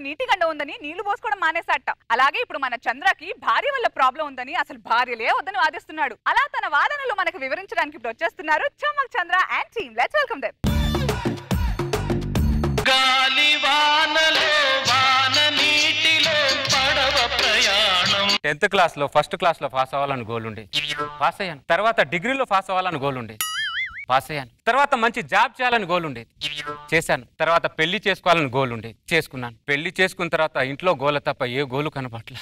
అప్పుడు నీటి గండ ఉందని నీళ్లు పోసుకోవడం మానేసాట. అలాగే ఇప్పుడు మన చంద్రకి భార్య వల్ల ప్రాబ్లం ఉందని అసలు భార్యలే వద్దని వాదిస్తున్నాడు. అలా తన వాదనలు మనకు వివరించడానికి ఇప్పుడు వచ్చేస్తున్నారు Chammak Chandra and team. Let's welcome them. గాలి వానలో వాన నీటిలో పడవ ప్రయాణం. 10th క్లాస్లో ఫస్ట్ క్లాస్లో పాస్ అవ్వాలని గోల్ ఉండే, పాస్ అయ్యాను. తర్వాత డిగ్రీలో పాస్ అవ్వాలని గోల్ ఉండే, పాస్ అయ్యాను. తర్వాత మంచి జాబ్ చేయాలని గోల్ ఉండేది, చేశాను. తర్వాత పెళ్లి చేసుకోవాలని గోల్ ఉండేది, చేసుకున్నాను. పెళ్లి చేసుకున్న తర్వాత ఇంట్లో గోల తప్ప ఏ గోలు కనబట్లే.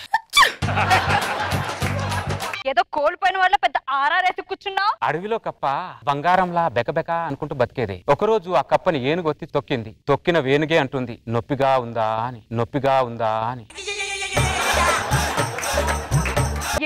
ఏదో కోల్పోయిన వాళ్ళ పెద్ద ఆరారేసి కూర్చున్నావు. అడవిలో కప్ప బంగారంలా బెకబెక అనుకుంటూ బతికేది. ఒకరోజు ఆ కప్పని ఏనుగొత్తి తొక్కింది. తొక్కిన వేనుగే అంటుంది, నొప్పిగా ఉందా అని, నొప్పిగా ఉందా అని.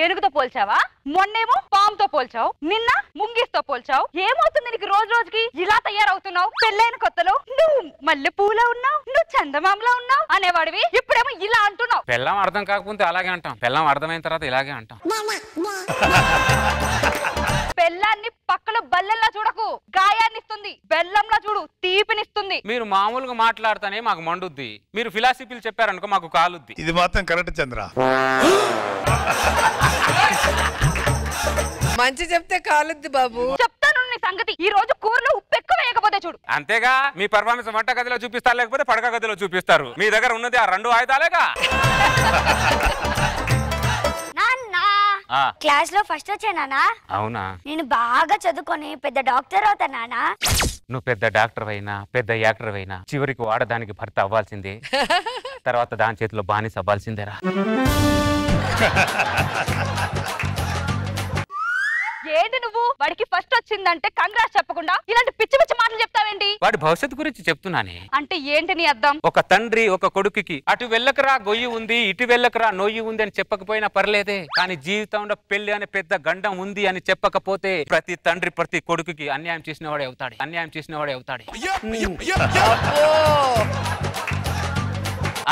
ఏనుగుతో పోల్చావా? మొన్నేమో పాముతో పోల్చావు, నిన్న ముంగిస్తో పోల్చావు. ఏమవుతుంది నీకు రోజు రోజుకి ఇలా తయారవుతున్నావు? పెళ్ళైన కొత్తలో నువ్వు మల్లె పూలా ఉన్నావు, నువ్వు చందమామలా ఉన్నావు అనేవాడివి, ఇప్పుడేమో ఇలా అంటున్నావు. పెళ్ళం అర్థం కాకపోతే అలాగే అంటాం, పెళ్ళం అర్థమైన తర్వాత ఇలాగే అంటాం. బెల్లాన్ని పక్కలో బల్లెల్లా చూడకు, గాయాన్ని ఇస్తుంది. బెల్లంలా చూడు, తీపినిస్తుంది. మీరు మామూలుగా మాట్లాడుతానే మాకు మండుద్ది, మీరు ఫిలాసఫీలు చెప్పారనుకో మాకు కాలుద్ది. ఇది మాత్రం కరెక్ట్ చంద్ర. మంచి చెప్తే కాలుద్ది బాబు. చెప్తాను నీ సంగతి. ఈ రోజు కూరలో ఉప్పు ఎక్కువ వేయకపోతే చూడు. అంతేగా, మీ పర్ఫార్మెన్స్ వంట గదిలో చూపిస్తారు, లేకపోతే పడక గదిలో చూపిస్తారు. మీ దగ్గర ఉన్నది ఆ 2 ఆయుధాలేగా. క్లాస్ లో ఫస్ట్ వచ్చానా? అవునా? నేను బాగా చదువుకొని పెద్ద డాక్టర్ అవుతా నానా. నువ్వు పెద్ద డాక్టర్ అయినా పెద్ద యాక్టర్ అయినా చివరికి వాడదానికి భర్త అవ్వాల్సిందే, తర్వాత దాని చేతిలో బానిస అవ్వాల్సిందేరా. ఏంటి నువ్వు వాడికి ఫస్ట్ వచ్చిందంటే కంగ్రాట్స్ చెప్పకుండా ఇలాంటి పిచ్చి పిచ్చి మాటలు చెప్తావేంటి? వాడి భవిష్యత్తు గురించి చెప్తున్నానే. అంటే ఏంటి నీ అర్థం? ఒక తండ్రి ఒక కొడుకుకి అటు వెళ్ళకరా గొయ్యి ఉంది, ఇటు వెళ్ళకరా నొయ్యి ఉంది అని చెప్పకపోయినా పర్లేదే, కానీ జీవితంలో పెళ్లి అనే పెద్ద గండం ఉంది అని చెప్పకపోతే ప్రతి తండ్రి ప్రతి కొడుకుకి అన్యాయం చేసిన వాడే అవుతాడు, అన్యాయం చేసిన వాడే అవుతాడు.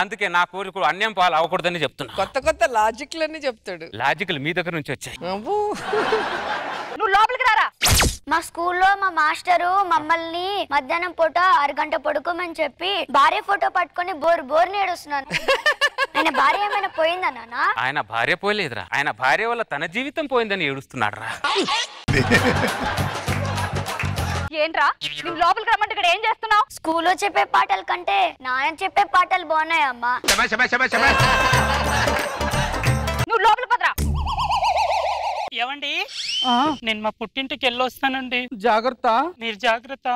అందుకే నా కోరిక అన్యాయం పాలు అవ్వకూడదని చెప్తున్నా. కొత్త కొత్త లాజిక్లన్నీ చెప్తాడు. లాజికల్ మీ దగ్గర నుంచి వచ్చాయి. నువ్వు లోపలికి రారా. మా స్కూల్లో మా మాస్టరు మమ్మల్ని మధ్యాహ్నం పూట 6 గంట పడుకోమని చెప్పి భార్య ఫోటో పట్టుకొని బోర్ నేడుస్తున్నాను. ఆయన భార్య ఏమైనా పోయిందా నాన్న? ఆయన భార్య పోలేదురా, ఆయన భార్య వల్ల తన జీవితం పోయిందని ఏడుస్తున్నాడు రా. ఏంట్రా నేను లోపలికి రమ్మంటే ఇక్కడ ఏం చేస్తున్నావు? స్కూల్లో చెప్పే పాటల కంటే నాన్న చెప్పే పాటలు బాగున్నాయమ్మా. నువ్వు లోపల పదరా. ఏమండి, నేను మా పుట్టింటికి వెళ్ళొస్తానండి. జాగ్రత్త. మీరు జాగ్రత్త.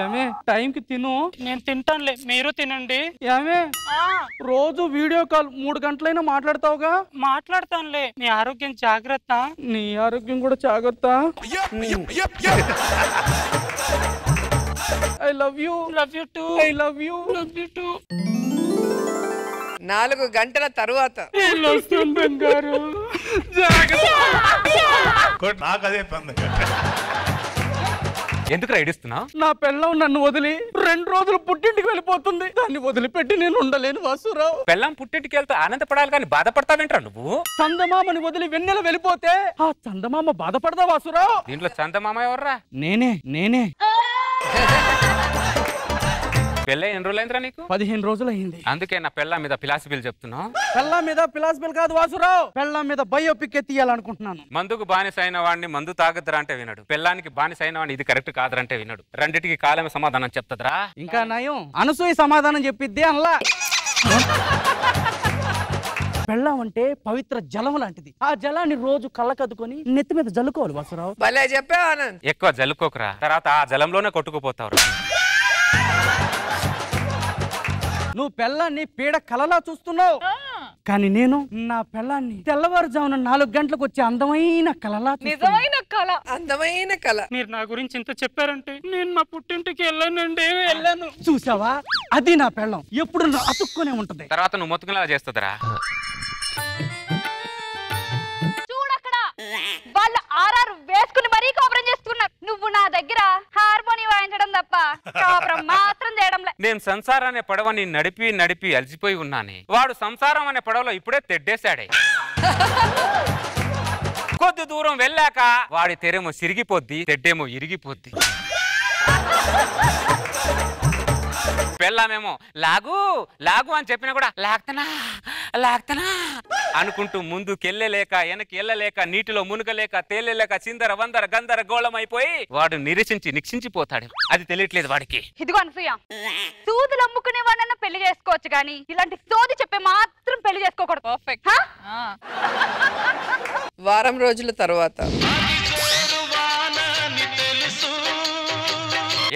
ఏమే టైంకి తిను. నేను తింటానులే, మీరు తినండి. ఏమే రోజు వీడియో కాల్ 3 గంటలైనా మాట్లాడతావుగా? మాట్లాడతానులే. మీ ఆరోగ్యం జాగ్రత్త. నీ ఆరోగ్యం కూడా జాగ్రత్త. I love you. Love you two. I love you. Love you two. 4 గంటల తరువాత బంగారు నాకు అదే పంద. ఎందుకు ఏడుస్తున్నావు? నా పెళ్ళం నన్ను వదిలి 2 రోజులు పుట్టింటికి వెళ్ళిపోతుంది. దాన్ని వదిలిపెట్టి నేను ఉండలేను వాసురావు. పెళ్ళం పుట్టింటికి వెళ్తే ఆనందపడాలి కానీ బాధపడతావేంట్రా నువ్వు? చందమామని వదిలి వెన్నెల వెళ్ళిపోతే ఆ చందమామ బాధపడదా వాసురావు? దీంట్లో చందమామ ఎవర్రా? నేనే. పెళ్ళ ఎన్ని రోజులైందిరా నీకు? 15 రోజులు అయింది. అందుకే నా పెళ్ళ మీద ఫిలాసఫీలు చెప్తున్నావు. పెళ్ళ మీద ఫిలాసఫీలు కాదు వాసురావు, పెళ్ళ మీద బయోపిక్ ఎత్తియాలనుకుంటున్నాను. మందుకు బానిస అయిన వాడిని మందు తాగద్దురా అంటే వినడు, పెళ్ళానికి బానిస అయిన వాడిని ఇది కరెక్ట్ కాదురంటే వినడు. రెండిటికి కాలమే సమాధానం చెప్తదరా. ఇంకా నయం అనసూయ సమాధానం చెప్పిద్ది అనలా. పెళ్ళం అంటే పవిత్ర జలం లాంటిది. ఆ జలాన్ని రోజు కళ్ళకద్దుకొని నెత్తి మీద జల్లుకోవాలి వాసురావు. భలే చెప్పావు ఆనంద్. ఎక్కువ జల్లుకోకరా, తర్వాత ఆ జలంలోనే కొట్టుకుపోతావు. నువ్వు పెళ్ళాన్ని పీడ కలలా చూస్తున్నావు, కానీ నేను నా పెళ్ళాన్ని తెల్లవారుజామున 4 గంటలకు వచ్చే అందమైన కలలా. నిజమైన కళ, అందమైన కళ. మీరు నా గురించి ఇంత చెప్పారంటే నేను మా పుట్టింటికి వెళ్ళాను. చూసావా, అది నా పెళ్ళం ఎప్పుడు అతుక్కునే ఉంటది. తర్వాత నువ్వు మొత్తుకునేలా చేస్తుందిరా. చూడక్కడ వాళ్ళు ఆర్ఆర్ వేసుకుని మరీ కాపురం చేస్తున్నారు. నువ్వు నా దగ్గర హార్మోని వాయించడం తప్ప కాపురం మాత్రం చేయడం లే. నేను సంసారం అనే పడవని నడిపి అలసిపోయి ఉన్నానే, వాడు సంసారం అనే పడవలో ఇప్పుడే తెడ్డేశాడే. కొద్ది దూరం వెళ్ళాక వాడి తెరేమో సిరిగిపోద్ది, తెడ్డేమో ఇరిగిపోద్ది. పెళ్ళామేమో లాగు లాగు అని చెప్పినా కూడా లాగుతనా లాగుతనా అనుకుంటూ ముందుకెళ్ళలేక వెనక్కి వెళ్ళలేక నీటిలో మునుగలేక తేలలేక చిందర వందర గందర గోళం అయిపోయి వాడు నిక్షించిపోతాడు. అది తెలియట్లేదు వాడికి. ఇదిగో అనసూయ, సూదులు అమ్ముకునే వాళ్ళన్న పెళ్లి చేసుకోవచ్చు కానీ ఇలాంటి సోది చెప్పే మాత్రం పెళ్లి చేసుకోకూడదు. పర్ఫెక్ట్. వారం రోజుల తర్వాత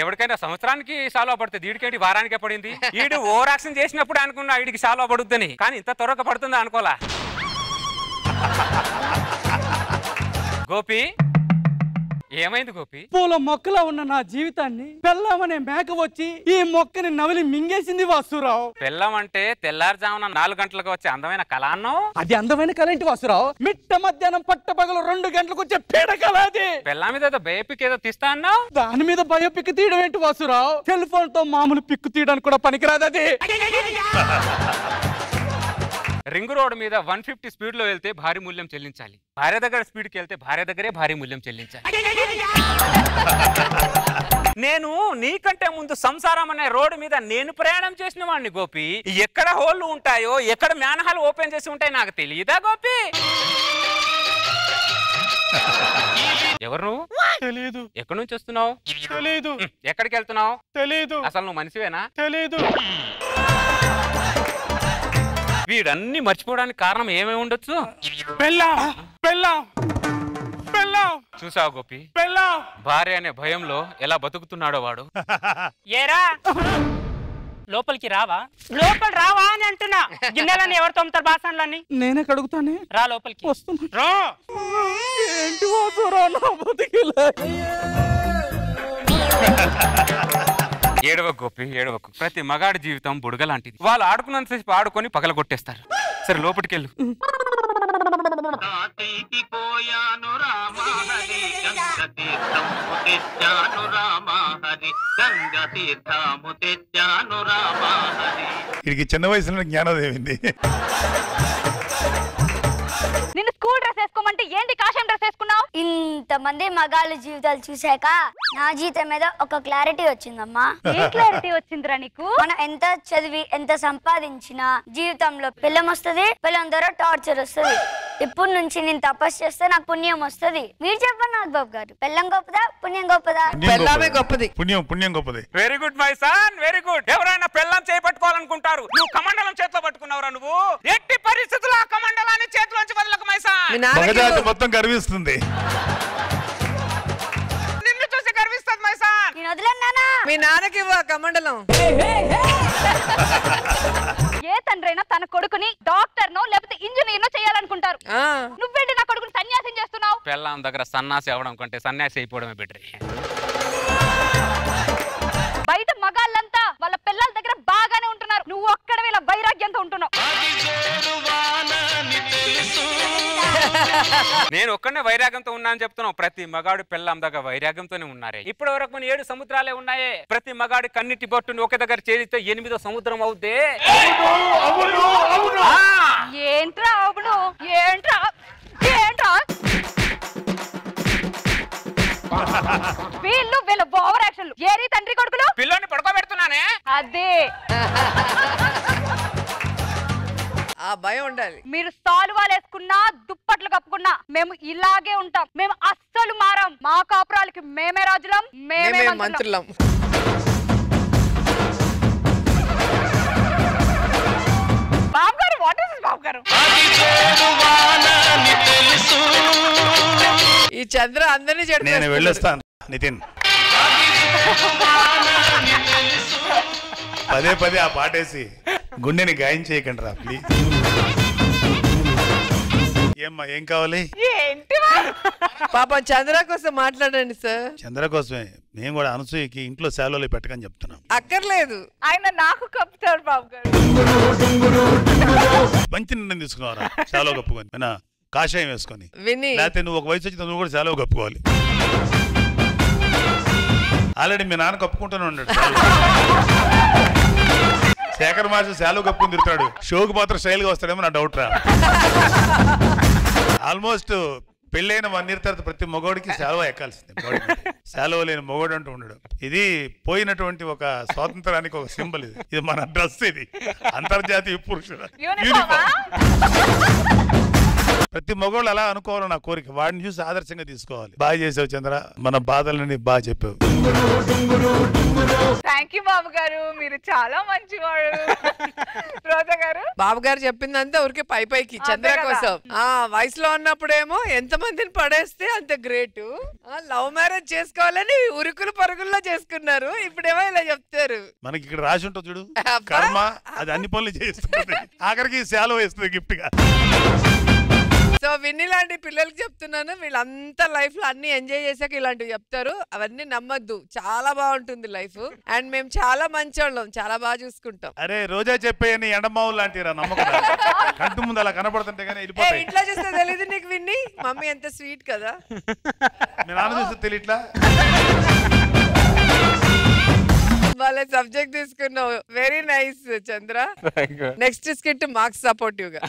ఎవరికైనా సంవత్సరానికి సాల్వా పడుతుంది, వీడికేంటి వారానికే పడింది. వీడు ఓవర్ యాక్షన్ చేసినప్పుడు అనుకున్నా వీడికి సాల్వా పడుద్దని, కానీ ఇంత త్వరగా పడుతుందా అనుకోలా. గోపి ఏమైంది గోపి? పూల మొక్కలో ఉన్న నా జీవితాన్ని పెళ్ళామనే మేక వచ్చి ఈ మొక్కని నవిలి మింగేసింది వాసురావు. పెళ్ళం అంటే తెల్లారుజామున 4 గంటలకు వచ్చే అందమైన కళ అన్నావు. అది అందమైన కళ ఏంటి వాసురావు? మిట్ట మధ్యాహ్నం పట్టపగలు 2 గంటలకు వచ్చే పీడ కళ అది. పెళ్ళాం మీద ఏదో బయోపిక్ ఏదో తీస్తా అన్నావు. దాని మీద బయోపిక్ తీయడం ఏంటి వాసురావు? సెల్ ఫోన్ తో మామూలు పిక్కు తీయడానికి కూడా పనికిరాదు అది. రింగ్ రోడ్ మీద 150 స్పీడ్ లో వెళ్తే భారీ మూల్యం చెల్లించాలి. భార్య దగ్గర స్పీడ్కి వెళ్తే భార్య దగ్గరే భారీ మూల్యం చెల్లించాలి. నేను నీకంటే ముందు సంసారం అనే రోడ్డు మీద నేను ప్రయాణం చేసిన వాడిని గోపి. ఎక్కడ హోల్లు ఉంటాయో, ఎక్కడ మ్యాన్హాల్ ఓపెన్ చేసి ఉంటాయో నాకు తెలియదా గోపి? ఎవరు నువ్వు? తెలీదు. ఎక్కడి నుంచి వస్తున్నావు? తెలీదు. ఎక్కడికి వెళ్తున్నావు? తెలీదు. అసలు నువ్వు మనిషివేనా? తెలీదు. వీడన్ని మర్చిపోవడానికి కారణం ఏమేమి ఉండొచ్చు? పెళ్ళాం పెళ్ళాం పెళ్ళాం. చూసావు గోపి, పెళ్ళాం భార్య అనే భయంలో ఎలా బతుకుతున్నాడో వాడు. ఏరా లోపలికి రావా? లోపల రావా అని అంటున్నా. గిన్నెలని ఎవరు తోముతారు? బాసన్లన్నీ నేనే కడుగుతానే. రా లోపలికి. వస్తున్నా. రా. ఏంటి వాసురావు నా బతికిలా? ఏడవ గోపి ఏడవకు. ప్రతి మగాడి జీవితం బుడగ లాంటిది. వాళ్ళు ఆడుకున్నంతసేపు ఆడుకొని పగల కొట్టేస్తారు. సరే లోపలికి వెళ్ళు. వీడికి చిన్న వయసులో జ్ఞానోదయం ఏంది? నిన్ను స్కూల్ డ్రెస్ వేసుకోమంటే ఏంటి కాషాయం డ్రెస్ వేసుకున్నావు? ఇంతమంది మగాళ్ళ జీవితాలు చూసాక నా జీవితం మీద ఒక క్లారిటీ వచ్చిందమ్మా. ఏ క్లారిటీ వచ్చిందిరా నీకు? మనం ఎంత చదివి ఎంత సంపాదించినా జీవితంలో పిల్లం వస్తుంది, పిల్లం ద్వారా టార్చర్ వస్తుంది. ఇప్పుడు నుంచి నేను తపస్సు చేస్తే నాకు పుణ్యం వస్తుంది. మీరు చెప్పండి నాగబాబు గారు, పిల్లం గొప్పదా పుణ్యం గొప్పదా? పెళ్ళామే గొప్పది. పుణ్యం గొప్పది. Very good my son, very good. ఎవరైనా పెళ్ళం చేపట్టుకోవాలనుకుంటారు. నువ్వు కమండలం చేతిలో పట్టుకున్నావురా. నువ్వు ఎట్టి పరిస్థితుల్లో ఆ కమండలాన్ని చేతిలోంచి వదలకు మై సన్. మీ నాన్నకి మగజాతి మొత్తం గర్విస్తుంది. నిన్ను చూసి గర్విస్తుంది మై సన్. నేను వదిలేను నాన్న. మీ నాన్నకి కమండలం. ఏ తండ్రైనా తన కొడుకుని డాక్టర్ నో లేకపోతే ఇంజనీర్ నో చేయాలనుకుంటారు. నువ్వేంటి నా కొడుకుని సన్యాసం చేస్తున్నావు? పెళ్ళాం దగ్గర సన్నాసి అవడం కంటే సన్యాసి అయిపోవడమే బెటర్. బయట మగాళ్ళంతా వాళ్ళ పిల్లల దగ్గర బాగానే ఉంటున్నారు. నువ్వు ఒక్కడవే ఇలా వైరాగ్యంతో ఉంటున్నావు. నేను ఒక్కడనే వైరాగ్యంతో ఉన్నా అని చెప్తున్నావు. ప్రతి మగాడు పెళ్ళాం దగ్గర వైరాగ్యంతోనే ఉన్నారే. ఇప్పటి వరకు 7 సముద్రాలే ఉన్నాయే. ప్రతి మగాడి కన్నిటి బొట్టుని ఒక దగ్గర చేరితే 8వ సముద్రం అవుద్దే. ఏంట్రా అవును? ఏంట్రా ఏంట్రా వీళ్ళ ఓవర్ యాక్షన్లు. ఏరి తండ్రి కొడుకులు? పిల్లని పడుకోబెడుతున్నానే. అదే ఆ భయం ఉండాలి. మీరు సాలువాలు వేసుకున్నా దుప్పట్లు కప్పుకున్నా మేము ఇలాగే ఉంటాం. మేము అస్సలు మారం. మా కాపురాలకి మేమే రాజులం, మేమే మంత్రులం. బాబు గారు, వాట్ ఇస్ బాబు గారు? ఈ చంద్ర అందరినీ నేను వెళ్ళొస్తాను నితిన్. పదే ఆ పాటేసి గుండెని గాయం చేయకండి రా ప్లీజ్. ఏమ్మా ఏం కావాలి? పాపం చంద్ర కోసం మాట్లాడండి సార్. చంద్ర కోసమే మేము కూడా అనసూయకి ఇంట్లో సేవలో పెట్టకని చెప్తున్నాం. అక్కర్లేదు, ఆయన నాకు కప్పుతాడు బాబు గారు. మంచి నిర్ణయం తీసుకున్నారా? సేవలో కప్పుకొని అయినా కాషాయం వేసుకొని. విని లేకపోతే నువ్వు ఒక వయసు వచ్చి నువ్వు కూడా సేవలో కప్పుకోవాలి. ఆల్రెడీ మీ నాన్న కప్పుకుంటూనే ఉన్నాడు. శేఖర్ మాస్టర్ సేవలో కప్పుకుని తిరుగుతాడు. షోకి మాత్రం స్టైల్ గా వస్తాడేమో నా డౌట్ రా. ఆల్మోస్ట్ పెళ్ళైన 1 year తర్వాత ప్రతి మగవాడికి శాలువా ఎక్కాల్సిందే. శాలువా లేని మగవాడు అంటూ ఉండడు. ఇది పోయినటువంటి ఒక స్వాతంత్రానికి ఒక సింబల్. ఇది మన డ్రెస్, ఇది అంతర్జాతీయ పురుషుడు యూనిఫామ్. ప్రతి మగవాళ్ళు అలా అనుకోవాలి నా కోరిక. వాడిని చూసి ఆదర్శంగా తీసుకోవాలి. బాగా చేసావు చంద్ర, మన బాధలని బాగా చెప్పావు. థ్యాంక్ యూ బాబు గారు, మీరు చాలా మంచివాడు. రోజా గారు, బాబు గారు చెప్పిందంతా ఊరికే పైకి చంద్ర కోసం. వయసులో ఉన్నప్పుడేమో ఎంత మందిని పడేస్తే అంత గ్రేట్. లవ్ మ్యారేజ్ చేసుకోవాలని ఉరుకులు పరుగుల్లో చేసుకున్నారు, ఇప్పుడేమో ఇలా చెప్తారు. మనకి ఇక్కడ రాసి ఉంటుంది చూడు, కర్మ అది అన్ని పనులు చేస్తుంది, ఆఖరికి శాలువా వేస్తుంది గిఫ్ట్ గా. సో విన్ని లాంటి పిల్లలకి చెప్తున్నాను, వీళ్ళంతా లైఫ్ లో అన్ని ఎంజాయ్ చేశాక ఇలాంటివి చెప్తారు. అవన్నీ నమ్మద్దు, చాలా బాగుంటుంది లైఫ్. అండ్ మేము చాలా మంచోళ్ళం, చాలా బాగా చూసుకుంటాం. అరే రోజా చెప్పేయని ఎండమావు లాంటిరా నమ్మకం. కంటి ముందు అలా కనపడుతుంటే కానీ వెళ్ళిపోతాయి. ఇంట్లో చూస్తే తెలీదు నీకు విన్ని, మమ్మీ ఎంత స్వీట్ కదా. మీ నాన్న చూస్తే తెలియట్లా. వాళ్ళ సబ్జెక్ట్ తీసుకున్నావు, వెరీ నైస్ చంద్ర. నెక్స్ట్ స్కిట్ మార్క్స్ సపోర్టివ్ గా.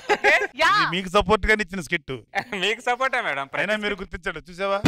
మీకు సపోర్ట్ గాని ఇచ్చిన స్కిట్ మీకు సపోర్టే మేడం. అయినా మీరు గుర్తించాడు చూసావా.